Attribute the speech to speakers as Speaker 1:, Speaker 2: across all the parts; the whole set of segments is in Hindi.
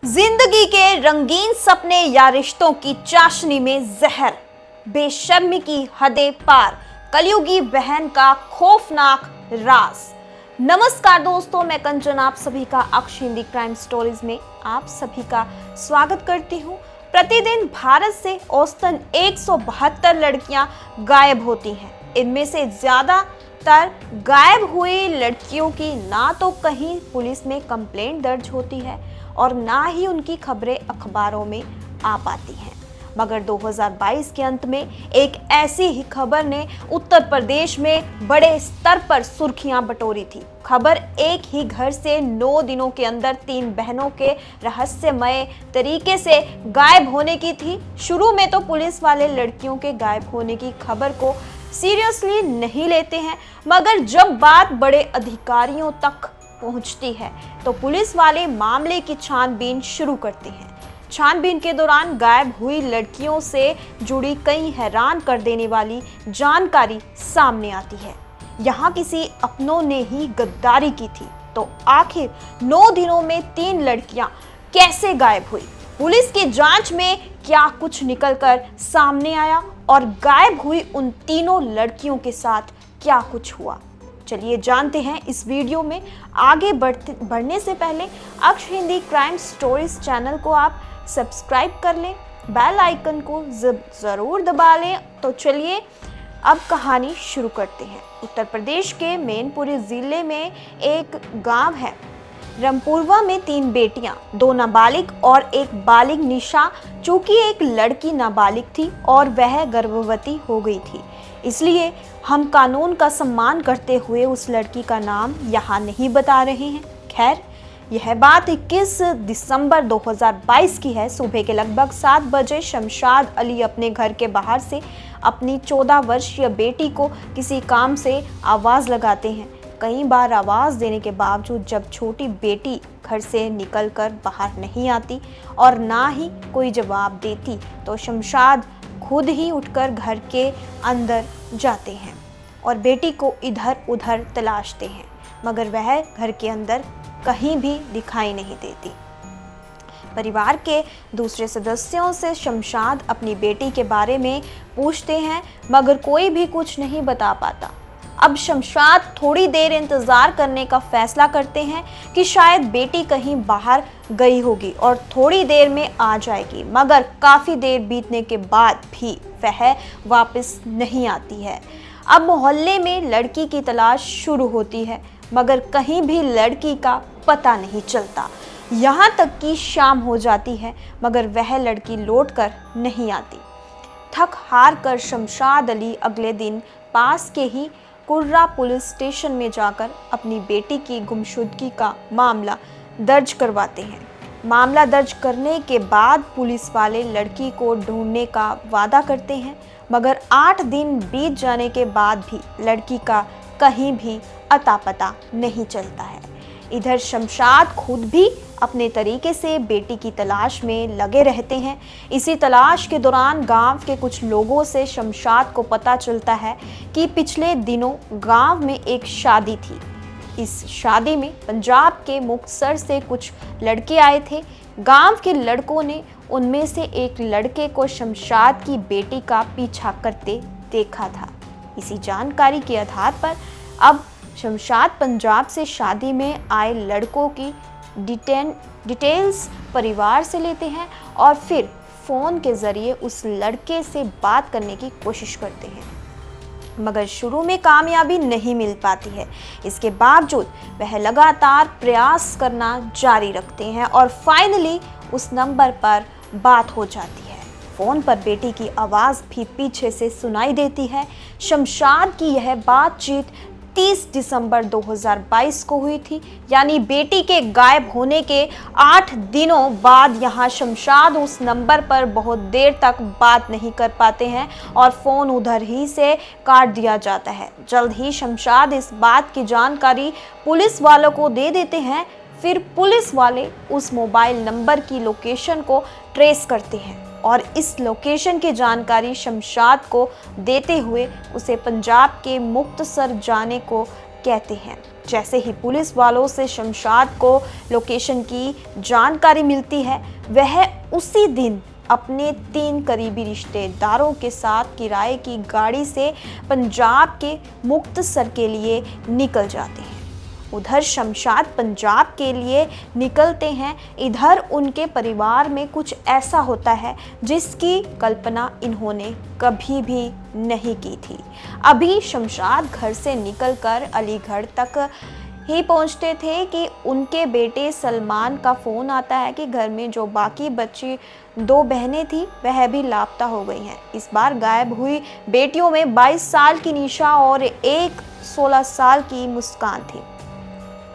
Speaker 1: जिंदगी के रंगीन सपने या रिश्तों की चाशनी में जहर, बेशर्मी की हदें पार, कलयुगी बहन का खौफनाक राज। नमस्कार दोस्तों, मैं कंचन आप सभी का अक्ष हिंदी क्राइम स्टोरीज में आप सभी का स्वागत करती हूँ। प्रतिदिन भारत से औसतन 172 लड़कियां गायब होती हैं। इनमें से ज्यादातर गायब हुई लड़कियों की ना तो कहीं पुलिस में कंप्लेंट दर्ज होती है और ना ही उनकी खबरें अखबारों में आ पाती हैं। मगर 2022 के अंत में एक ऐसी ही खबर ने उत्तर प्रदेश में बड़े स्तर पर सुर्खियां बटोरी थी। खबर एक ही घर से 9 दिनों के अंदर 3 बहनों के रहस्यमय तरीके से गायब होने की थी। शुरू में तो पुलिस वाले लड़कियों के गायब होने की खबर को सीरियसली नहीं लेते हैं, मगर जब बात बड़े अधिकारियों तक पहुंचती है तो पुलिस वाले मामले की छानबीन शुरू करते हैं। छानबीन के दौरान गायब हुई लड़कियों से जुड़ी कई हैरान कर देने वाली जानकारी सामने आती है। यहाँ किसी अपनों ने ही गद्दारी की थी, तो आखिर 9 दिनों में 3 लड़कियां कैसे गायब हुई? पुलिस की जांच में क्या कुछ निकलकर सामने आया और गायब हुई उन तीनों लड़कियों के साथ क्या कुछ हुआ? चलिए जानते हैं इस वीडियो में। आगे बढ़ने से पहले अक्ष हिंदी क्राइम स्टोरीज चैनल को आप सब्सक्राइब कर लें, बेल आइकन को ज़रूर दबा लें। तो चलिए अब कहानी शुरू करते हैं। उत्तर प्रदेश के मैनपुरी ज़िले में एक गांव है रामपुरवा में 3 बेटियां, 2 नाबालिग और 1 बालिग निशा। चूंकि एक लड़की नाबालिग थी और वह गर्भवती हो गई थी, इसलिए हम कानून का सम्मान करते हुए उस लड़की का नाम यहाँ नहीं बता रहे हैं। खैर, यह बात 21 दिसंबर 2022 की है। सुबह के लगभग 7 बजे शमशाद अली अपने घर के बाहर से अपनी 14 वर्षीय बेटी को किसी काम से आवाज़ लगाते हैं। कई बार आवाज़ देने के बावजूद जब छोटी बेटी घर से निकलकर बाहर नहीं आती और ना ही कोई जवाब देती, तो शमशाद खुद ही उठकर घर के अंदर जाते हैं और बेटी को इधर उधर तलाशते हैं, मगर वह घर के अंदर कहीं भी दिखाई नहीं देती। परिवार के दूसरे सदस्यों से शमशाद अपनी बेटी के बारे में पूछते हैं, मगर कोई भी कुछ नहीं बता पाता। अब शमशाद थोड़ी देर इंतज़ार करने का फैसला करते हैं कि शायद बेटी कहीं बाहर गई होगी और थोड़ी देर में आ जाएगी, मगर काफ़ी देर बीतने के बाद भी वह वापस नहीं आती है। अब मोहल्ले में लड़की की तलाश शुरू होती है, मगर कहीं भी लड़की का पता नहीं चलता। यहाँ तक कि शाम हो जाती है, मगर वह लड़की लौटकर नहीं आती। थक हार कर शमशाद अली अगले दिन पास के ही कुर्रा पुलिस स्टेशन में जाकर अपनी बेटी की गुमशुदगी का मामला दर्ज करवाते हैं। मामला दर्ज करने के बाद पुलिस वाले लड़की को ढूंढने का वादा करते हैं, मगर 8 दिन बीत जाने के बाद भी लड़की का कहीं भी अता पता नहीं चलता है। इधर शमशाद खुद भी अपने तरीके से बेटी की तलाश में लगे रहते हैं। इसी तलाश के दौरान गांव के कुछ लोगों से शमशाद को पता चलता है कि पिछले दिनों गांव में एक शादी थी। इस शादी में पंजाब के मुक्तसर से कुछ लड़के आए थे। गांव के लड़कों ने उनमें से एक लड़के को शमशाद की बेटी का पीछा करते देखा था। इसी जानकारी के आधार पर अब शमशाद पंजाब से शादी में आए लड़कों की डिटेल्स परिवार से लेते हैं और फिर फ़ोन के ज़रिए उस लड़के से बात करने की कोशिश करते हैं, मगर शुरू में कामयाबी नहीं मिल पाती है। इसके बावजूद वह लगातार प्रयास करना जारी रखते हैं और फाइनली उस नंबर पर बात हो जाती है। फ़ोन पर बेटी की आवाज़ भी पीछे से सुनाई देती है। शमशाद की यह बातचीत 30 दिसंबर 2022 को हुई थी, यानी बेटी के गायब होने के 8 दिनों बाद। यहाँ शमशाद उस नंबर पर बहुत देर तक बात नहीं कर पाते हैं और फ़ोन उधर ही से काट दिया जाता है। जल्द ही शमशाद इस बात की जानकारी पुलिस वालों को दे देते हैं। फिर पुलिस वाले उस मोबाइल नंबर की लोकेशन को ट्रेस करते हैं और इस लोकेशन की जानकारी शमशाद को देते हुए उसे पंजाब के मुक्तसर जाने को कहते हैं। जैसे ही पुलिस वालों से शमशाद को लोकेशन की जानकारी मिलती है, वह उसी दिन अपने 3 करीबी रिश्तेदारों के साथ किराए की गाड़ी से पंजाब के मुक्तसर के लिए निकल जाते हैं। उधर शमशाद पंजाब के लिए निकलते हैं, इधर उनके परिवार में कुछ ऐसा होता है जिसकी कल्पना इन्होंने कभी भी नहीं की थी। अभी शमशाद घर से निकलकर अलीगढ़ तक ही पहुंचते थे कि उनके बेटे सलमान का फ़ोन आता है कि घर में जो बाकी बच्ची 2 बहनें थी वह भी लापता हो गई हैं। इस बार गायब हुई बेटियों में 22 साल की निशा और एक 16 साल की मुस्कान थी।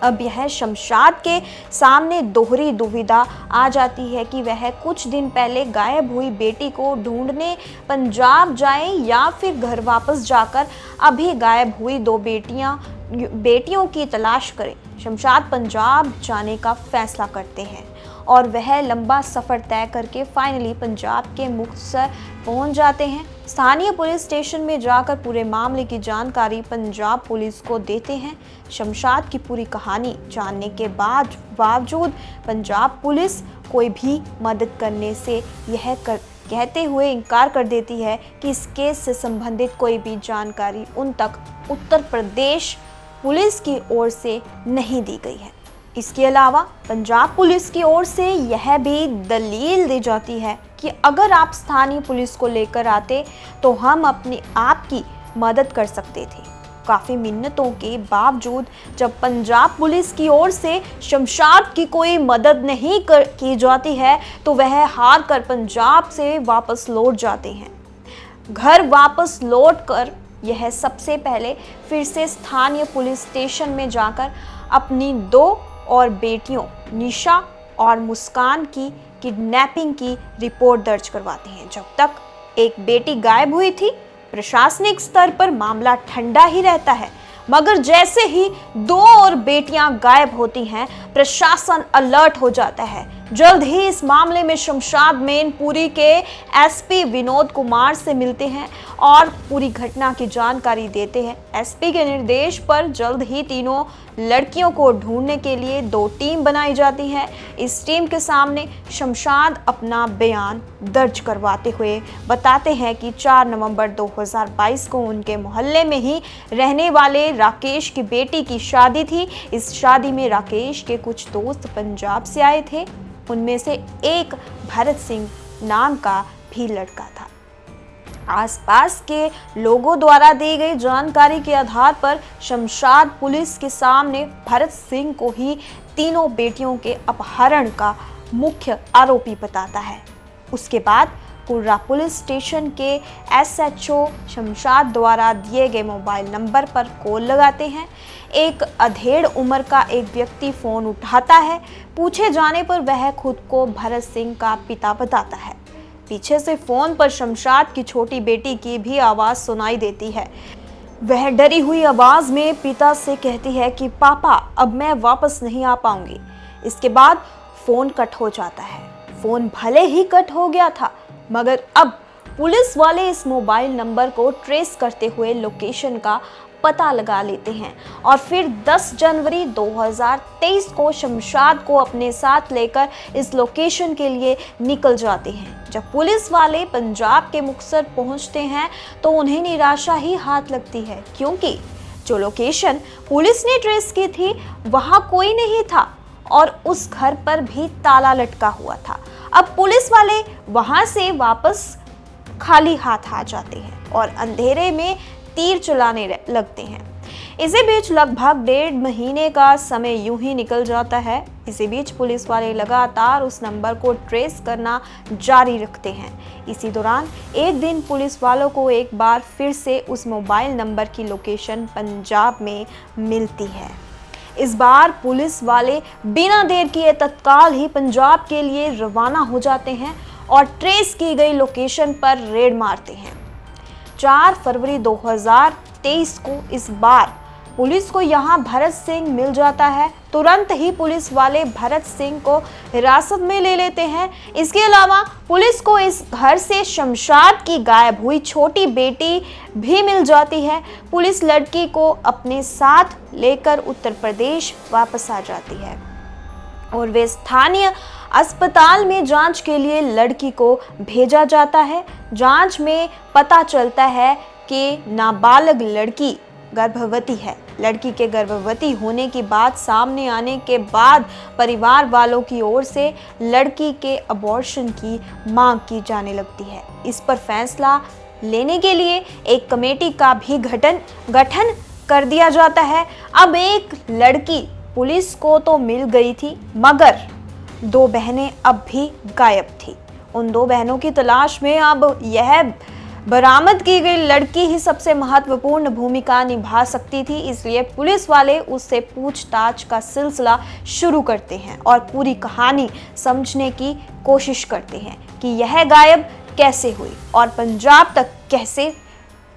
Speaker 1: अब यह शमशाद के सामने दोहरी दुविधा आ जाती है कि वह कुछ दिन पहले गायब हुई बेटी को ढूंढने पंजाब जाए या फिर घर वापस जाकर अभी गायब हुई 2 बेटियों की तलाश करें। शमशाद पंजाब जाने का फैसला करते हैं और वह लंबा सफ़र तय करके फाइनली पंजाब के मुक्तसर पहुंच जाते हैं। स्थानीय पुलिस स्टेशन में जाकर पूरे मामले की जानकारी पंजाब पुलिस को देते हैं। शमशाद की पूरी कहानी जानने के बावजूद पंजाब पुलिस कोई भी मदद करने से कहते हुए इनकार कर देती है कि इस केस से संबंधित कोई भी जानकारी उन तक उत्तर प्रदेश पुलिस की ओर से नहीं दी गई है। इसके अलावा पंजाब पुलिस की ओर से यह भी दलील दी जाती है कि अगर आप स्थानीय पुलिस को लेकर आते तो हम अपने आप की मदद कर सकते थे। काफ़ी मिन्नतों के बावजूद जब पंजाब पुलिस की ओर से शमशाद की कोई मदद नहीं की जाती है तो वह हार कर पंजाब से वापस लौट जाते हैं। घर वापस लौटकर यह सबसे पहले फिर से स्थानीय पुलिस स्टेशन में जाकर अपनी 2 और बेटियों निशा और मुस्कान की किडनैपिंग की रिपोर्ट दर्ज करवाते हैं। जब तक एक बेटी गायब हुई थी, प्रशासनिक स्तर पर मामला ठंडा ही रहता है, मगर जैसे ही 2 और बेटियां गायब होती हैं, प्रशासन अलर्ट हो जाता है। जल्द ही इस मामले में शमशाद मैनपुरी के एसपी विनोद कुमार से मिलते हैं और पूरी घटना की जानकारी देते हैं। एसपी के निर्देश पर जल्द ही तीनों लड़कियों को ढूंढने के लिए 2 टीम बनाई जाती है। इस टीम के सामने शमशाद अपना बयान दर्ज करवाते हुए बताते हैं कि 4 नवंबर 2022 को उनके मोहल्ले में ही रहने वाले राकेश की बेटी की शादी थी। इस शादी में राकेश के कुछ दोस्त पंजाब से आए थे, उनमें से एक भरत सिंह नाम का भी लड़का था। आसपास के लोगों द्वारा दी गई जानकारी के आधार पर शमशाद पुलिस के सामने भरत सिंह को ही तीनों बेटियों के अपहरण का मुख्य आरोपी बताता है। उसके बाद कुर्रा पुलिस स्टेशन के एसएचओ शमशाद द्वारा दिए गए मोबाइल नंबर पर कॉल लगाते हैं। एक अधेड़ उम्र का एक व्यक्ति फ़ोन उठाता है। पूछे जाने पर वह खुद को भरत सिंह का पिता बताता है। पीछे से फ़ोन पर शमशाद की छोटी बेटी की भी आवाज़ सुनाई देती है। वह डरी हुई आवाज़ में पिता से कहती है कि पापा, अब मैं वापस नहीं आ पाऊंगी। इसके बाद फ़ोन कट हो जाता है। फ़ोन भले ही कट हो गया था, मगर अब पुलिस वाले इस मोबाइल नंबर को ट्रेस करते हुए लोकेशन का पता लगा लेते हैं और फिर 10 जनवरी 2023 को शमशाद को अपने साथ लेकर इस लोकेशन के लिए निकल जाते हैं। जब पुलिस वाले पंजाब के मुक्तसर पहुंचते हैं तो उन्हें निराशा ही हाथ लगती है, क्योंकि जो लोकेशन पुलिस ने ट्रेस की थी वहां कोई नहीं था और उस घर पर भी ताला लटका हुआ था। अब पुलिस वाले वहां से वापस खाली हाथ आ जाते हैं और अंधेरे में तीर चलाने लगते हैं। इसी बीच लगभग 1.5 महीने का समय यूं ही निकल जाता है। इसी बीच पुलिस वाले लगातार उस नंबर को ट्रेस करना जारी रखते हैं। इसी दौरान एक दिन पुलिस वालों को एक बार फिर से उस मोबाइल नंबर की लोकेशन पंजाब में मिलती है। इस बार पुलिस वाले बिना देर किए तत्काल ही पंजाब के लिए रवाना हो जाते हैं और ट्रेस की गई लोकेशन पर रेड मारते हैं। 4 फरवरी 2023 को इस बार पुलिस को यहाँ भरत सिंह मिल जाता है। तुरंत ही पुलिस वाले भरत सिंह को हिरासत में ले लेते हैं। इसके अलावा पुलिस को इस घर से शमशाद की गायब हुई छोटी बेटी भी मिल जाती है। पुलिस लड़की को अपने साथ लेकर उत्तर प्रदेश वापस आ जाती है और वे स्थानीय अस्पताल में जांच के लिए लड़की को भेजा जाता है। जांच में पता चलता है कि नाबालग लड़की गर्भवती है। लड़की के गर्भवती होने की बात सामने आने के बाद परिवार वालों की ओर से लड़की के अबॉर्शन की मांग की जाने लगती है। इस पर फैसला लेने के लिए एक कमेटी का भी गठन कर दिया जाता है। अब एक लड़की पुलिस को तो मिल गई थी, मगर 2 बहनें अब भी गायब थी। उन 2 बहनों की तलाश में अब यह बरामद की गई लड़की ही सबसे महत्वपूर्ण भूमिका निभा सकती थी। इसलिए पुलिस वाले उससे पूछताछ का सिलसिला शुरू करते हैं और पूरी कहानी समझने की कोशिश करते हैं कि यह गायब कैसे हुई और पंजाब तक कैसे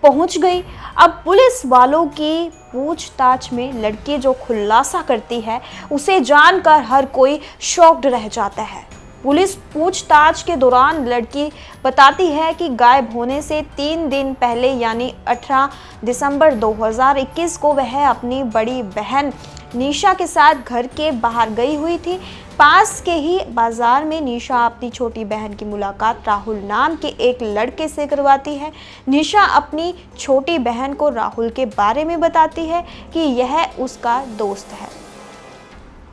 Speaker 1: पहुंच गई। अब पुलिस वालों की पूछताछ में लड़की जो खुलासा करती है उसे जानकर हर कोई शॉक्ड रह जाता है। पुलिस पूछताछ के दौरान लड़की बताती है कि गायब होने से 3 दिन पहले यानी 18 दिसंबर 2021 को वह अपनी बड़ी बहन निशा के साथ घर के बाहर गई हुई थी। पास के ही बाजार में निशा अपनी छोटी बहन की मुलाकात राहुल नाम के एक लड़के से करवाती है। निशा अपनी छोटी बहन को राहुल के बारे में बताती है कि यह उसका दोस्त है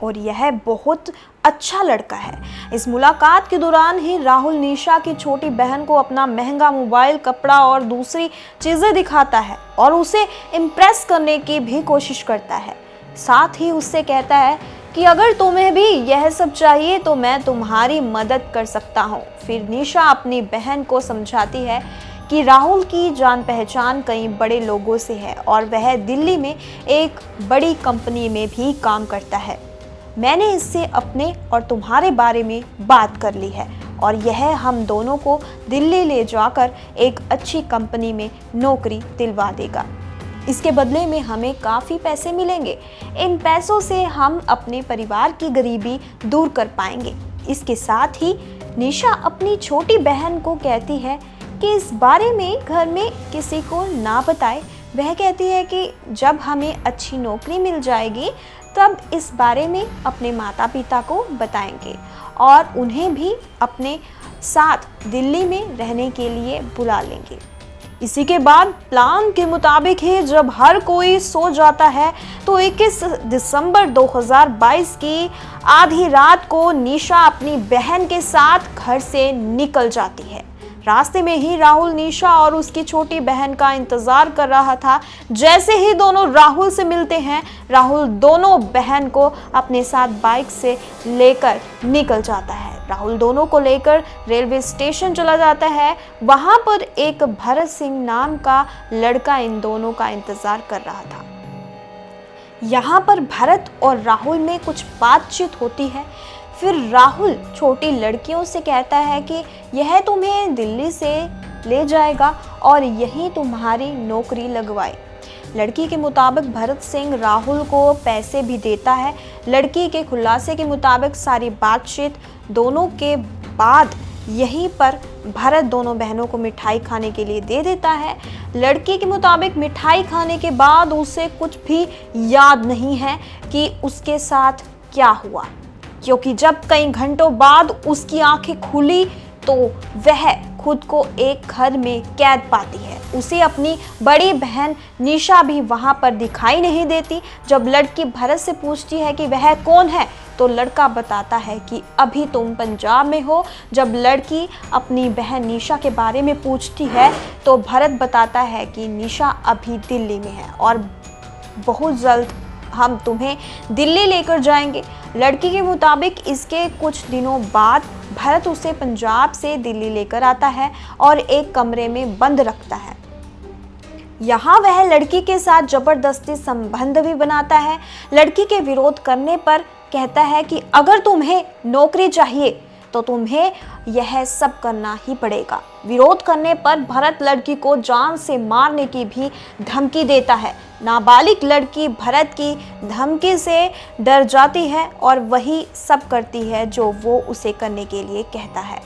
Speaker 1: और यह बहुत अच्छा लड़का है। इस मुलाकात के दौरान ही राहुल निशा की छोटी बहन को अपना महंगा मोबाइल, कपड़ा और दूसरी चीज़ें दिखाता है और उसे इम्प्रेस करने की भी कोशिश करता है। साथ ही उससे कहता है कि अगर तुम्हें भी यह सब चाहिए तो मैं तुम्हारी मदद कर सकता हूँ। फिर निशा अपनी बहन को समझाती है कि राहुल की जान पहचान कई बड़े लोगों से है और वह दिल्ली में एक बड़ी कंपनी में भी काम करता है। मैंने इससे अपने और तुम्हारे बारे में बात कर ली है और यह हम दोनों को दिल्ली ले जाकर एक अच्छी कंपनी में नौकरी दिलवा देगा। इसके बदले में हमें काफ़ी पैसे मिलेंगे। इन पैसों से हम अपने परिवार की गरीबी दूर कर पाएंगे। इसके साथ ही निशा अपनी छोटी बहन को कहती है कि इस बारे में घर में किसी को ना बताए। वह कहती है कि जब हमें अच्छी नौकरी मिल जाएगी तब इस बारे में अपने माता पिता को बताएंगे और उन्हें भी अपने साथ दिल्ली में रहने के लिए बुला लेंगे। इसी के बाद प्लान के मुताबिक ही जब हर कोई सो जाता है तो 21 दिसंबर 2022 की आधी रात को निशा अपनी बहन के साथ घर से निकल जाती है। रास्ते में ही राहुल निशा और उसकी छोटी बहन का इंतजार कर रहा था। जैसे ही दोनों राहुल से मिलते हैं, राहुल दोनों बहन को अपने साथ बाइक से लेकर निकल जाता है। राहुल दोनों को लेकर रेलवे स्टेशन चला जाता है। वहां पर एक भरत सिंह नाम का लड़का इन दोनों का इंतजार कर रहा था। यहाँ पर भरत और राहुल में कुछ बातचीत होती है। फिर राहुल छोटी लड़कियों से कहता है कि यह तुम्हें दिल्ली से ले जाएगा और यहीं तुम्हारी नौकरी लगवाए। लड़की के मुताबिक भरत सिंह राहुल को पैसे भी देता है। लड़की के खुलासे के मुताबिक सारी बातचीत दोनों के बाद यहीं पर भरत दोनों बहनों को मिठाई खाने के लिए दे देता है। लड़की के मुताबिक मिठाई खाने के बाद उसे कुछ भी याद नहीं है कि उसके साथ क्या हुआ, क्योंकि जब कई घंटों बाद उसकी आंखें खुली तो वह खुद को एक घर में कैद पाती है। उसे अपनी बड़ी बहन निशा भी वहां पर दिखाई नहीं देती। जब लड़की भरत से पूछती है कि वह कौन है तो लड़का बताता है कि अभी तुम पंजाब में हो। जब लड़की अपनी बहन निशा के बारे में पूछती है तो भरत बताता है कि निशा अभी दिल्ली में है और बहुत जल्द हम तुम्हें दिल्ली लेकर जाएंगे। लड़की के मुताबिक इसके कुछ दिनों बाद भरत उसे पंजाब से दिल्ली लेकर आता है और एक कमरे में बंद रखता है। यहाँ वह लड़की के साथ जबरदस्ती संबंध भी बनाता है। लड़की के विरोध करने पर कहता है कि अगर तुम्हें नौकरी चाहिए तो तुम्हें यह सब करना ही पड़ेगा। विरोध करने पर भरत लड़की को जान से मारने की भी धमकी देता है। नाबालिग लड़की भरत की धमकी से डर जाती है और वही सब करती है जो वो उसे करने के लिए कहता है।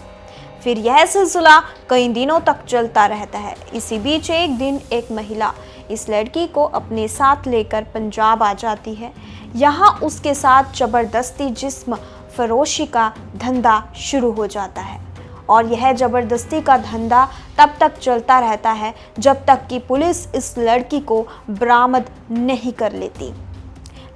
Speaker 1: फिर यह सिलसिला कई दिनों तक चलता रहता है। इसी बीच एक दिन एक महिला इस लड़की को अपने साथ लेकर पंजाब आ जाती है। यहाँ उसके साथ जबरदस्ती जिस्म फरोशी का धंधा शुरू हो जाता है और यह जबरदस्ती का धंधा तब तक चलता रहता है जब तक कि पुलिस इस लड़की को बरामद नहीं कर लेती।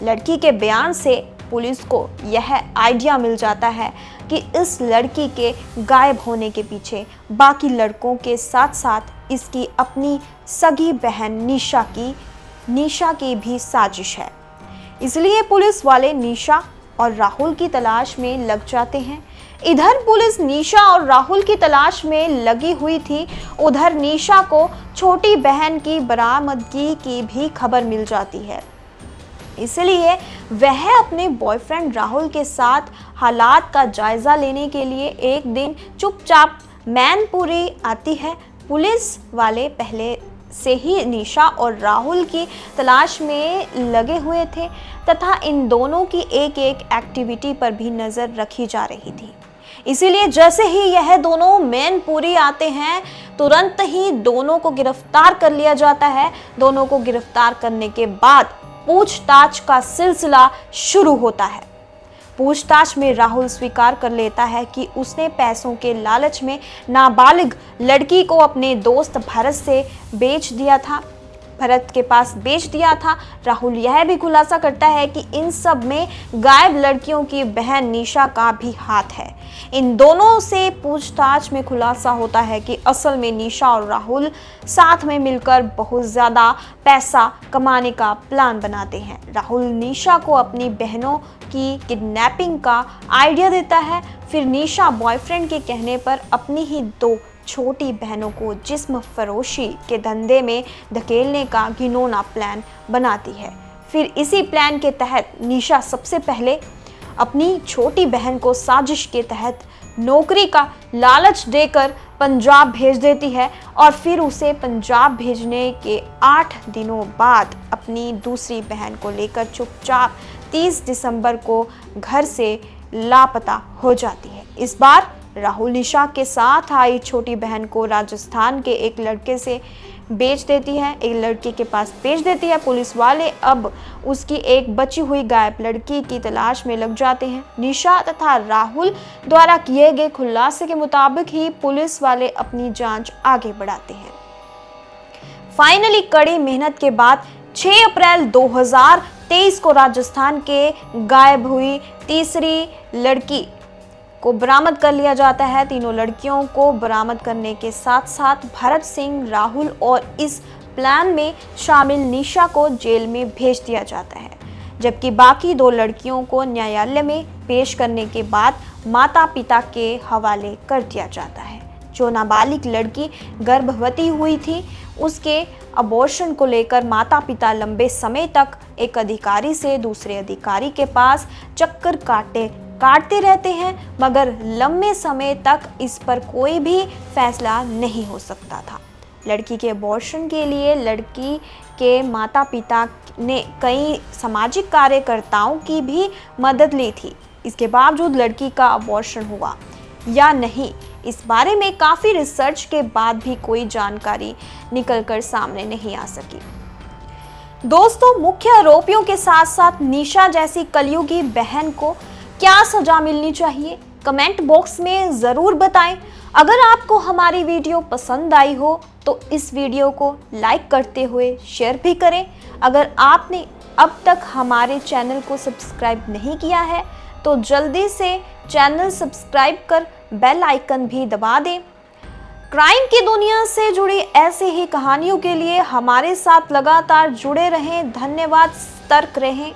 Speaker 1: लड़की के बयान से पुलिस को यह आइडिया मिल जाता है कि इस लड़की के गायब होने के पीछे बाकी लड़कों के साथ साथ इसकी अपनी सगी बहन निशा की भी साजिश है। इसलिए पुलिस वाले निशा और राहुल की तलाश में लग जाते हैं। इधर पुलिस निशा और राहुल की तलाश में लगी हुई थी, उधर निशा को छोटी बहन की बरामदगी की भी खबर मिल जाती है। इसलिए वह अपने बॉयफ्रेंड राहुल के साथ हालात का जायजा लेने के लिए एक दिन चुपचाप मैनपुरी आती है। पुलिस वाले पहले से ही निशा और राहुल की तलाश में लगे हुए थे तथा इन दोनों की एक एक एक्टिविटी पर भी नज़र रखी जा रही थी। इसीलिए जैसे ही यह दोनों मैनपुरी आते हैं तुरंत ही दोनों को गिरफ्तार कर लिया जाता है। दोनों को गिरफ्तार करने के बाद पूछताछ का सिलसिला शुरू होता है। पूछताछ में राहुल स्वीकार कर लेता है कि उसने पैसों के लालच में नाबालिग लड़की को अपने दोस्त भरत से बेच दिया था, भरत के पास बेच दिया था। राहुल यह भी खुलासा करता है कि इन सब में गायब लड़कियों की बहन निशा का भी हाथ है। इन दोनों से पूछताछ में खुलासा होता है कि असल में निशा और राहुल साथ में मिलकर बहुत ज़्यादा पैसा कमाने का प्लान बनाते हैं। राहुल निशा को अपनी बहनों की किडनैपिंग का आइडिया देता है। फिर निशा बॉयफ्रेंड के कहने पर अपनी ही दो छोटी बहनों को जिस्म फरोशी के धंधे में धकेलने का घिनौना प्लान बनाती है। फिर इसी प्लान के तहत निशा सबसे पहले अपनी छोटी बहन को साजिश के तहत नौकरी का लालच देकर पंजाब भेज देती है और फिर उसे पंजाब भेजने के 8 दिनों बाद अपनी दूसरी बहन को लेकर चुपचाप 30 दिसंबर को घर से लापता हो जाती है। इस बार राहुल निशा के साथ आई छोटी बहन को राजस्थान के एक लड़के से बेच देती है, एक लड़के के पास बेच देती है। पुलिस वाले अब उसकी एक बची हुई गायब लड़की की तलाश में लग जाते हैं। निशा तथा राहुल द्वारा किए गए खुलासे के मुताबिक ही पुलिस वाले अपनी जांच आगे बढ़ाते हैं। फाइनली कड़ी मेहनत के बाद 6 अप्रैल 2023 को राजस्थान के गायब हुई तीसरी लड़की को बरामद कर लिया जाता है। तीनों लड़कियों को बरामद करने के साथ साथ भरत सिंह, राहुल और इस प्लान में शामिल निशा को जेल में भेज दिया जाता है, जबकि बाकी 2 लड़कियों को न्यायालय में पेश करने के बाद माता पिता के हवाले कर दिया जाता है। जो नाबालिग लड़की गर्भवती हुई थी उसके अबॉर्शन को लेकर माता पिता लंबे समय तक एक अधिकारी से दूसरे अधिकारी के पास चक्कर काटते रहते हैं, मगर लंबे समय तक इस पर कोई भी फैसला नहीं हो सकता था। लड़की के अबॉर्शन के लिए लड़की के माता पिता ने कई सामाजिक कार्यकर्ताओं की भी मदद ली थी। इसके बावजूद लड़की का अबॉर्शन हुआ या नहीं, इस बारे में काफ़ी रिसर्च के बाद भी कोई जानकारी निकलकर सामने नहीं आ सकी। दोस्तों, मुख्य आरोपियों के साथ साथ निशा जैसी कलयुगी बहन को क्या सजा मिलनी चाहिए, कमेंट बॉक्स में ज़रूर बताएं। अगर आपको हमारी वीडियो पसंद आई हो तो इस वीडियो को लाइक करते हुए शेयर भी करें। अगर आपने अब तक हमारे चैनल को सब्सक्राइब नहीं किया है तो जल्दी से चैनल सब्सक्राइब कर बेल आइकन भी दबा दें। क्राइम की दुनिया से जुड़ी ऐसी ही कहानियों के लिए हमारे साथ लगातार जुड़े रहें। धन्यवाद। सतर्क रहें।